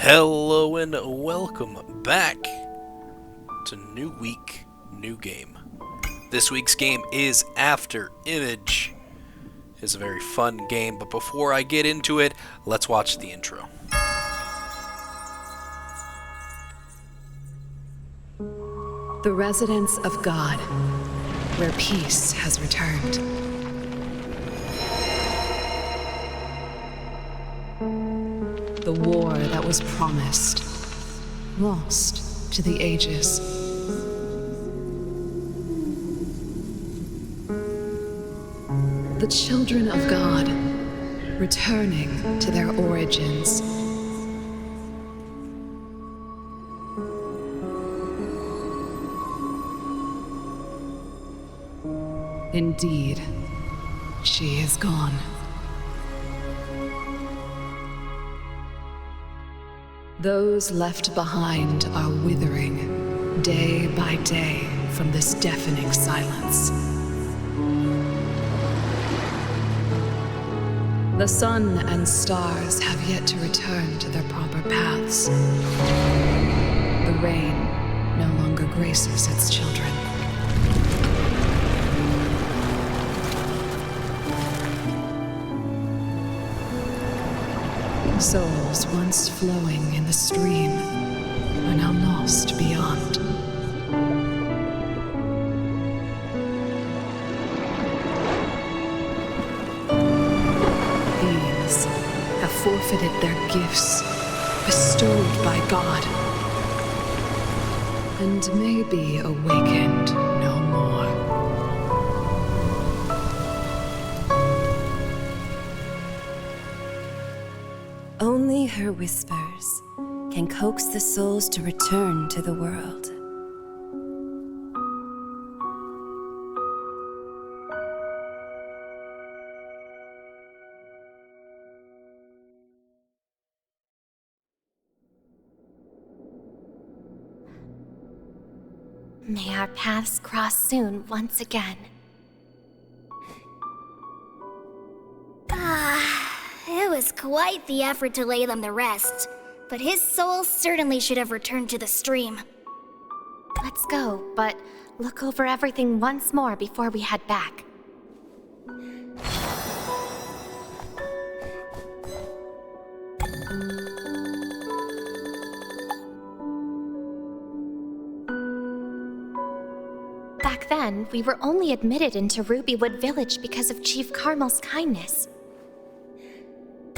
Hello and welcome back to New Week, New Game. This week's game is Afterimage. It's a very fun game, but before I get into it, let's watch the intro. The residence of God, where peace has returned. The war that was promised, lost to the ages. The children of God, returning to their origins. Indeed, she is gone. Those left behind are withering, day by day, from this deafening silence. The sun and stars have yet to return to their proper paths. The rain no longer graces its children. Souls once flowing in the stream are now lost beyond. These have forfeited their gifts bestowed by God and may be awakened no more. Only her whispers can coax the souls to return to the world. May our paths cross soon once again. It was quite the effort to lay them to rest, but his soul certainly should have returned to the stream. Let's go, but look over everything once more before we head back. Back then, we were only admitted into Rubywood Village because of Chief Carmel's kindness.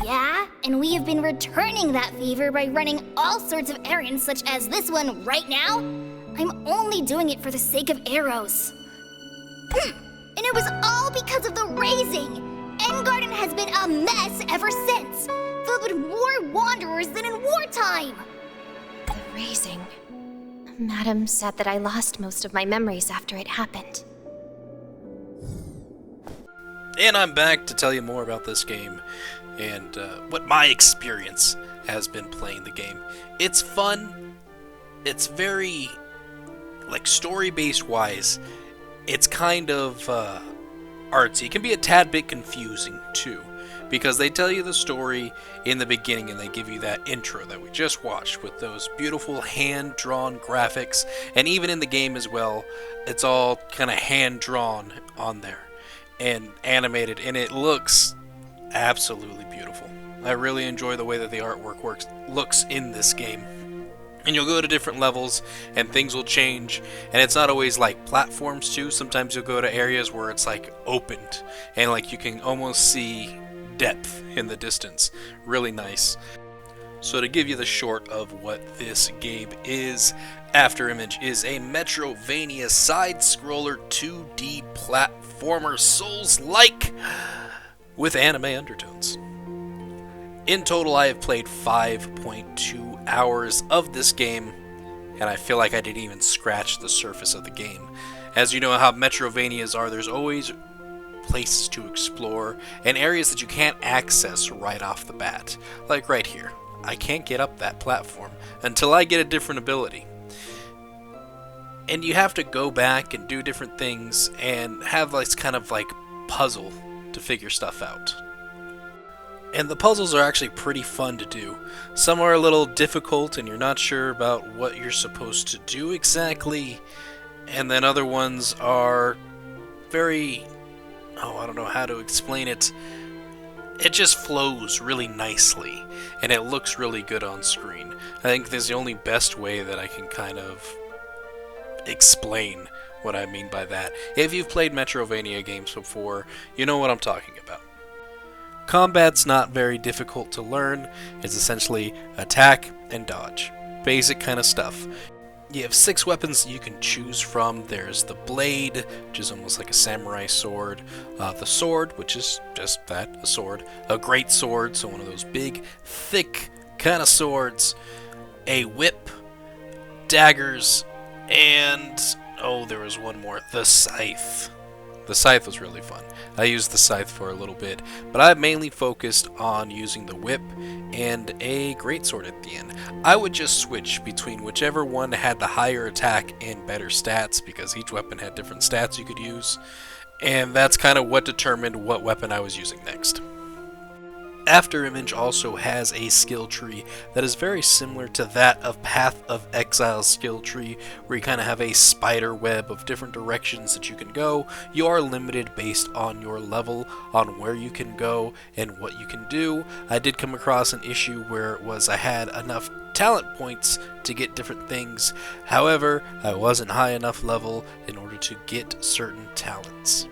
Yeah, and we have been returning that favor by running all sorts of errands such as this one right now. I'm only doing it for the sake of arrows. And it was all because of the raising. Engarden has been a mess ever since, filled with more wanderers than in wartime. The raising. Madam said that I lost most of my memories after it happened. And I'm back to tell you more about this game and what my experience has been playing the game. It's fun. It's very, story-based wise, it's kind of artsy. It can be a tad bit confusing, too, because they tell you the story in the beginning and they give you that intro that we just watched with those beautiful hand-drawn graphics, and even in the game as well, it's all kind of hand-drawn on there and animated, and it looks absolutely beautiful. I really enjoy the way that the artwork looks in this game. And you'll go to different levels and things will change, and it's not always like platforms too. Sometimes you'll go to areas where it's like opened and like you can almost see depth in the distance. Really nice. So to give you the short of what this game is, Afterimage is a Metrovania side-scroller 2D platformer Souls-like with anime undertones. In total, I have played 5.2 hours of this game, and I feel like I didn't even scratch the surface of the game. As you know how Metrovanias are, there's always places to explore and areas that you can't access right off the bat. Like right here. I can't get up that platform until I get a different ability. And you have to go back and do different things and have this kind of like puzzle to figure stuff out. And the puzzles are actually pretty fun to do. Some are a little difficult and you're not sure about what you're supposed to do exactly, and then other ones are very... I don't know how to explain it. It just flows really nicely, and it looks really good on screen. I think this is the only best way that I can kind of explain what I mean by that. If you've played Metrovania games before, you know what I'm talking about. Combat's not very difficult to learn. It's essentially attack and dodge. Basic kind of stuff. You have 6 weapons you can choose from. There's the blade, which is almost like a samurai sword. The sword, which is just that, a sword. A great sword, so one of those big, thick kind of swords. A whip, daggers, and... oh, there was one more. The scythe. The scythe was really fun. I used the scythe for a little bit, but I mainly focused on using the whip and a greatsword at the end. I would just switch between whichever one had the higher attack and better stats, because each weapon had different stats you could use, and that's kind of what determined what weapon I was using next. Afterimage also has a skill tree that is very similar to that of Path of Exile's skill tree, where you kind of have a spider web of different directions that you can go. You are limited based on your level, on where you can go and what you can do. I did come across an issue where it was I had enough talent points to get different things. However, I wasn't high enough level in order to get certain talents.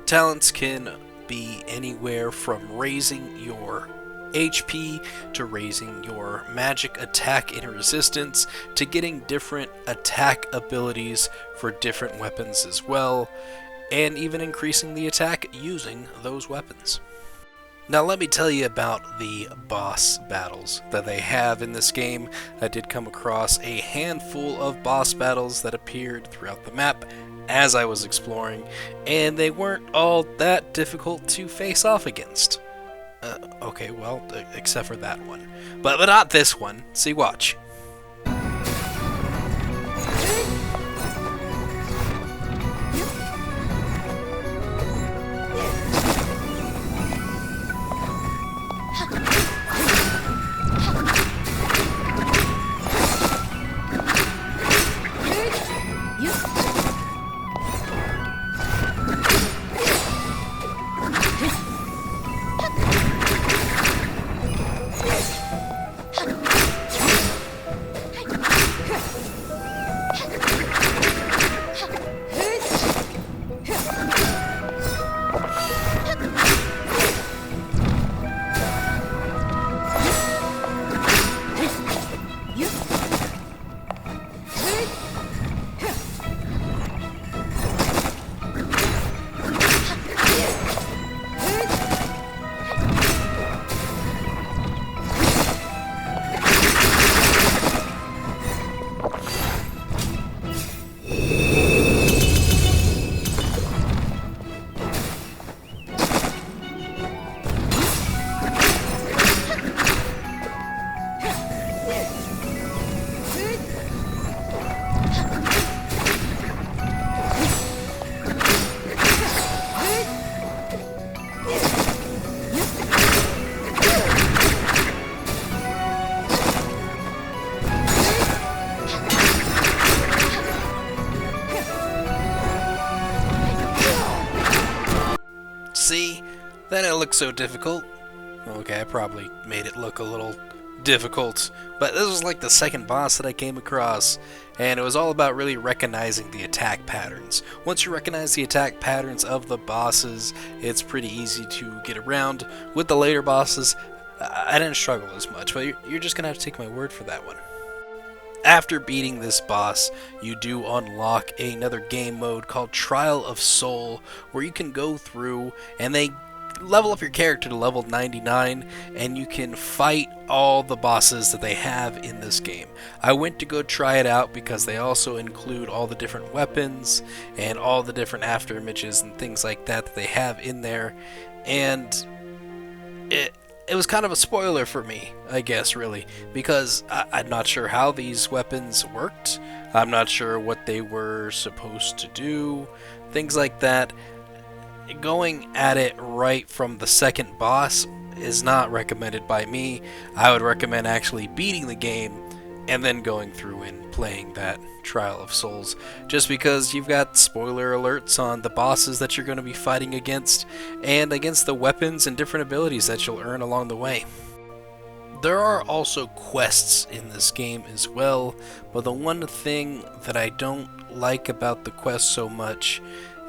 Talents can be anywhere from raising your HP to raising your magic attack and resistance to getting different attack abilities for different weapons as well, and even increasing the attack using those weapons. Now let me tell you about the boss battles that they have in this game. I did come across a handful of boss battles that appeared throughout the map as I was exploring, and they weren't all that difficult to face off against. Okay, well, except for that one. But not this one. See, watch. See? That didn't look so difficult. Okay, I probably made it look a little difficult, but this was like the second boss that I came across, and it was all about really recognizing the attack patterns. Once you recognize the attack patterns of the bosses, it's pretty easy to get around. With the later bosses, I didn't struggle as much, but you're just gonna have to take my word for that one. After beating this boss, you do unlock another game mode called Trial of Soul, where you can go through and they level up your character to level 99, and you can fight all the bosses that they have in this game. I went to go try it out because they also include all the different weapons and all the different afterimages and things like that that they have in there, and it was kind of a spoiler for me, I guess, really, because I'm not sure how these weapons worked. I'm not sure what they were supposed to do, things like that. Going at it right from the second boss, is not recommended by me. I would recommend actually beating the game and then going through and playing that Trial of Souls, just because you've got spoiler alerts on the bosses that you're going to be fighting against, and against the weapons and different abilities that you'll earn along the way. There are also quests in this game as well, but the one thing that I don't like about the quest so much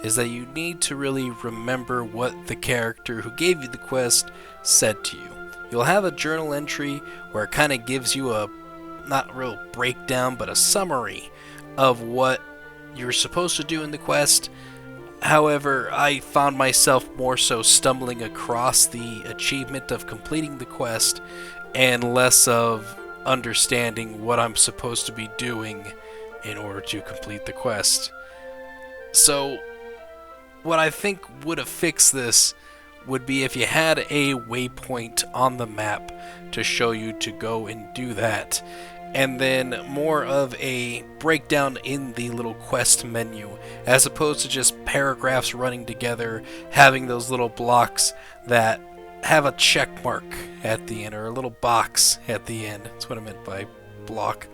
is that you need to really remember what the character who gave you the quest said to you. You'll have a journal entry where it kind of gives you a, not real breakdown, but a summary of what you're supposed to do in the quest. However, I found myself more so stumbling across the achievement of completing the quest and less of understanding what I'm supposed to be doing in order to complete the quest. So, what I think would have fixed this would be if you had a waypoint on the map to show you to go and do that, and then more of a breakdown in the little quest menu, as opposed to just paragraphs running together, having those little blocks that have a check mark at the end, or a little box at the end. That's what I meant by block,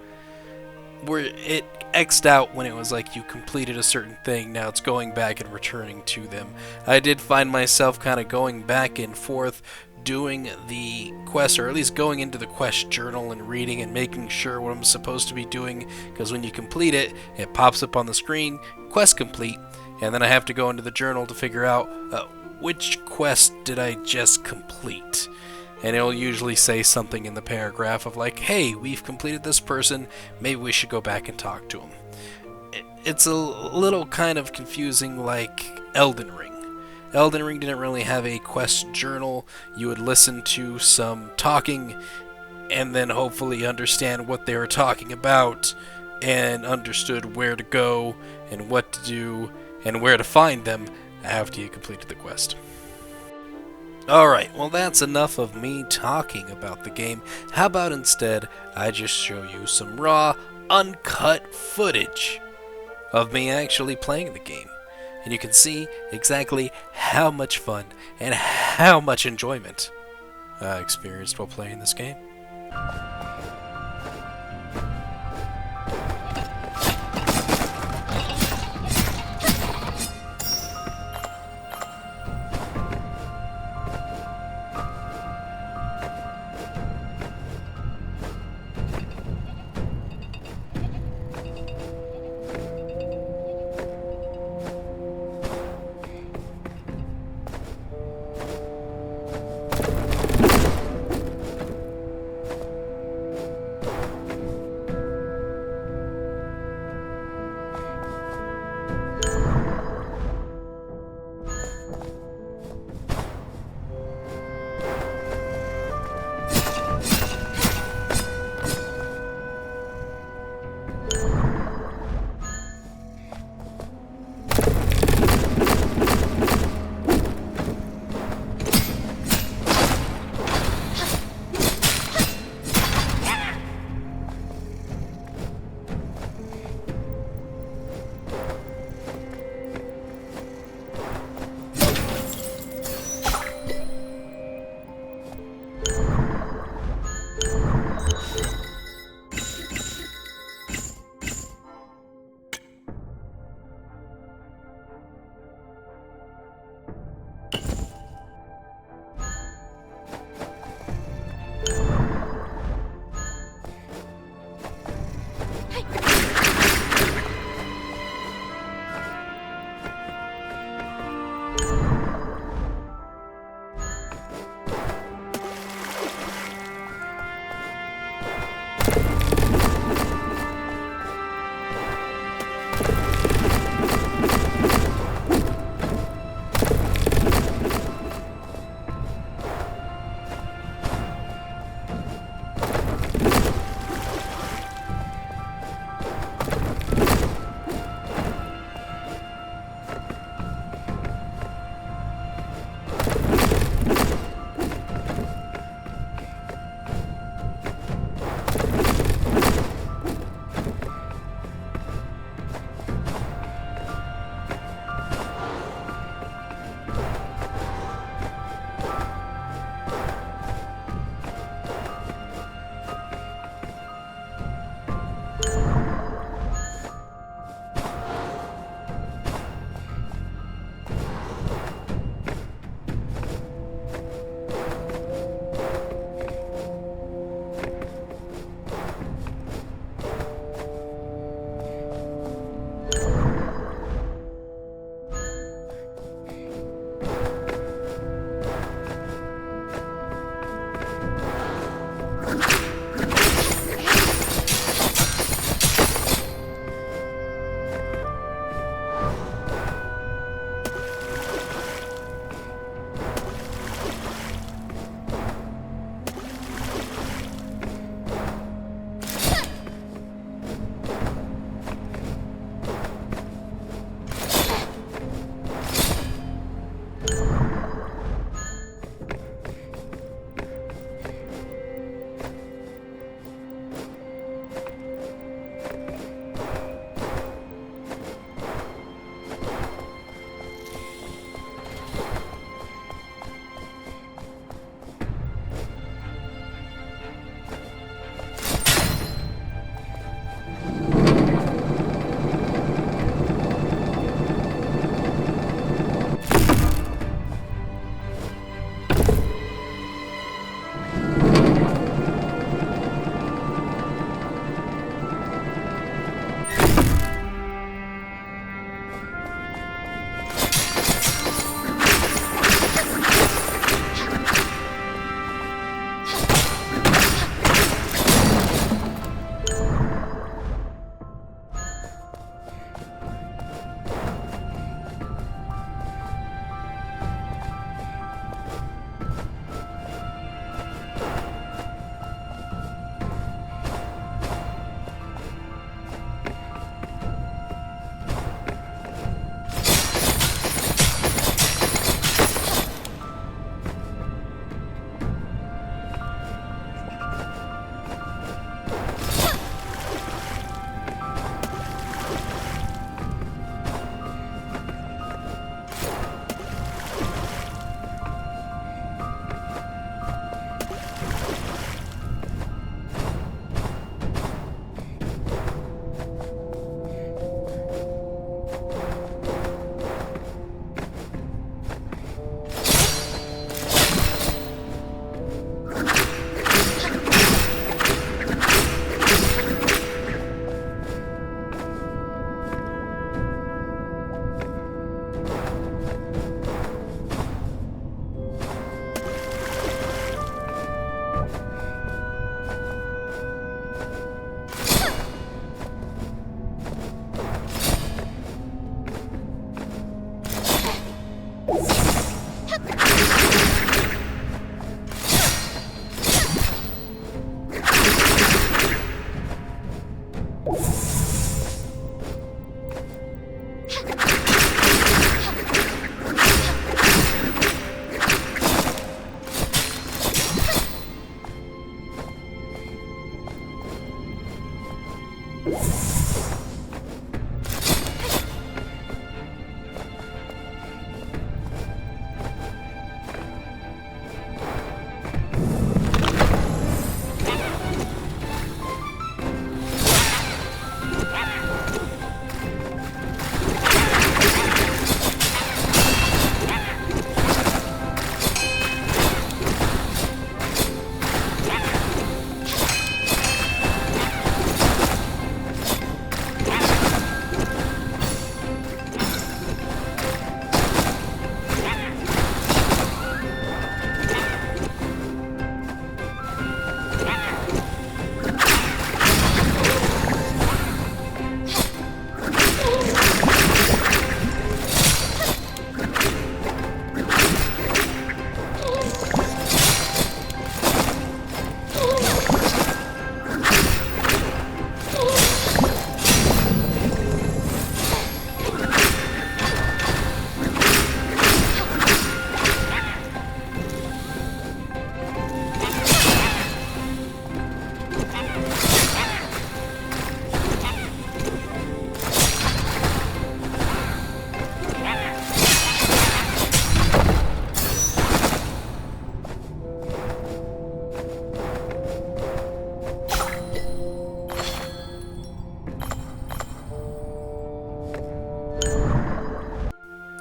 where it X'd out when it was like you completed a certain thing. Now it's going back and returning to them. I did find myself kind of going back and forth doing the quest, or at least going into the quest journal and reading and making sure what I'm supposed to be doing, because when you complete it, it pops up on the screen, quest complete, and then I have to go into the journal to figure out which quest did I just complete. And it'll usually say something in the paragraph of like, hey, we've completed this person, maybe we should go back and talk to him. It's a little kind of confusing, like Elden Ring. Elden Ring didn't really have a quest journal. You would listen to some talking and then hopefully understand what they were talking about and understood where to go and what to do and where to find them after you completed the quest. Alright, well that's enough of me talking about the game. How about instead I just show you some raw, uncut footage of me actually playing the game. And you can see exactly how much fun and how much enjoyment I experienced while playing this game.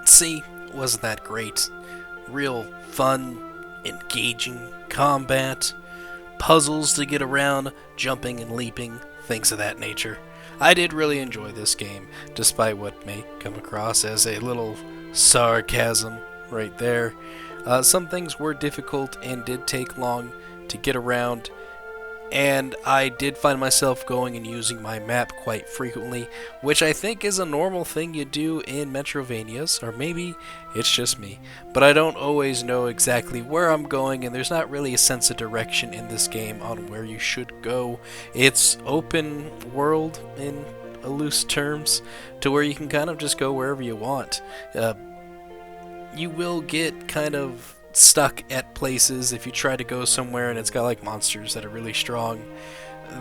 See, wasn't that great? Real fun, engaging combat, puzzles to get around, jumping and leaping, things of that nature. I did really enjoy this game, despite what may come across as a little sarcasm right there. Some things were difficult and did take long to get around, and I did find myself going and using my map quite frequently, which I think is a normal thing you do in Metrovanias, or maybe it's just me. But I don't always know exactly where I'm going, and there's not really a sense of direction in this game on where you should go. It's open world in loose terms, to where you can kind of just go wherever you want. You will get kind of stuck at places if you try to go somewhere and it's got like monsters that are really strong.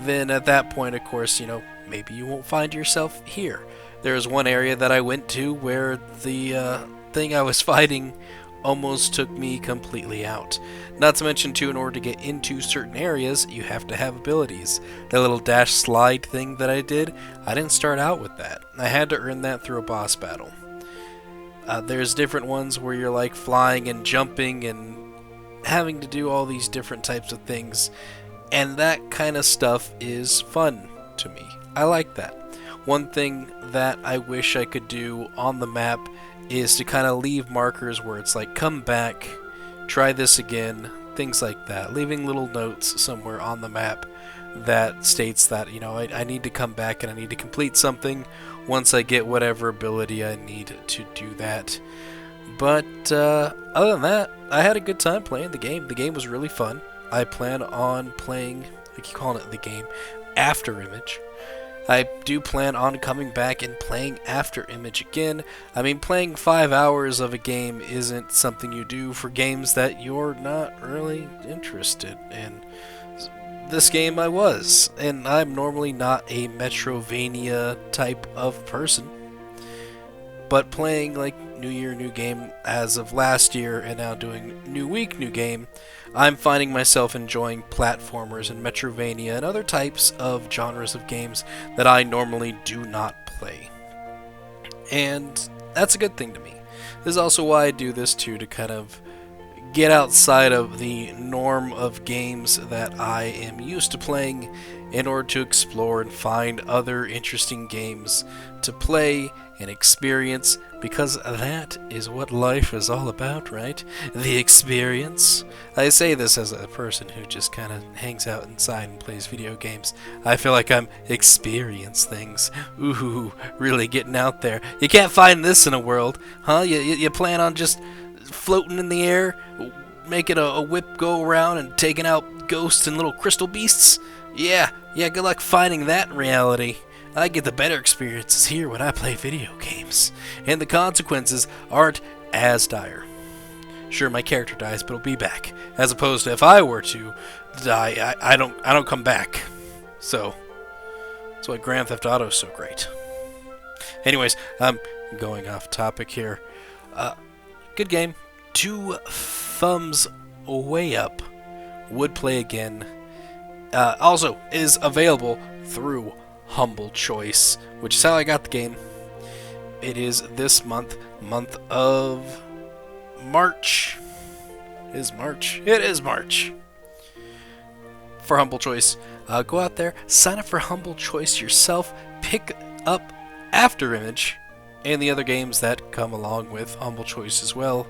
Then at that point, of course, you know, maybe you won't find yourself here. There's one area that I went to where the thing I was fighting almost took me completely out. Not to mention, too, in order to get into certain areas, you have to have abilities. That little dash slide thing that I did, I didn't start out with that. I had to earn that through a boss battle. There's different ones where you're like flying and jumping and having to do all these different types of things, and that kind of stuff is fun to me. I like that. One thing that I wish I could do on the map is to kind of leave markers where it's like, come back, try this again, things like that. Leaving little notes somewhere on the map that states that, you know, I need to come back and I need to complete something once I get whatever ability I need to do that. But other than that, I had a good time playing the game. The game was really fun. I plan on playing, I keep calling it the game, Afterimage. I do plan on coming back and playing Afterimage again. I mean, playing 5 hours of a game isn't something you do for games that you're not really interested in. This game I was, and I'm normally not a Metrovania type of person. But playing like New Year, New Game as of last year, and now doing New Week, New Game, I'm finding myself enjoying platformers and Metrovania and other types of genres of games that I normally do not play. And that's a good thing to me. This is also why I do this too, to kind of get outside of the norm of games that I am used to playing in order to explore and find other interesting games to play and experience, because that is what life is all about, right? The experience. I say this as a person who just kind of hangs out inside and plays video games. I feel like I'm experience things. Ooh, really getting out there. You can't find this in a world, huh? You plan on just floating in the air, making a whip go around and taking out ghosts and little crystal beasts? Yeah, good luck finding that in reality. I get the better experiences here when I play video games, and the consequences aren't as dire. Sure, my character dies, but he'll be back, as opposed to if I were to die, I don't come back. So That's why Grand Theft Auto is so great. Anyways, going off topic here. Good game. 2 thumbs way up. Would play again. Also is available through Humble Choice, which is how I got the game. It is this month of March. It is March. For Humble Choice. Go out there, sign up for Humble Choice yourself, pick up Afterimage, and the other games that come along with Humble Choice as well.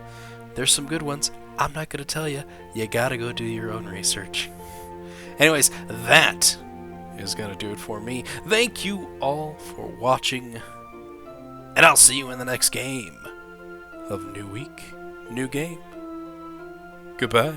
There's some good ones. I'm not going to tell you. You gotta go do your own research. Anyways, that is going to do it for me. Thank you all for watching, and I'll see you in the next game of New Week, New Game. Goodbye.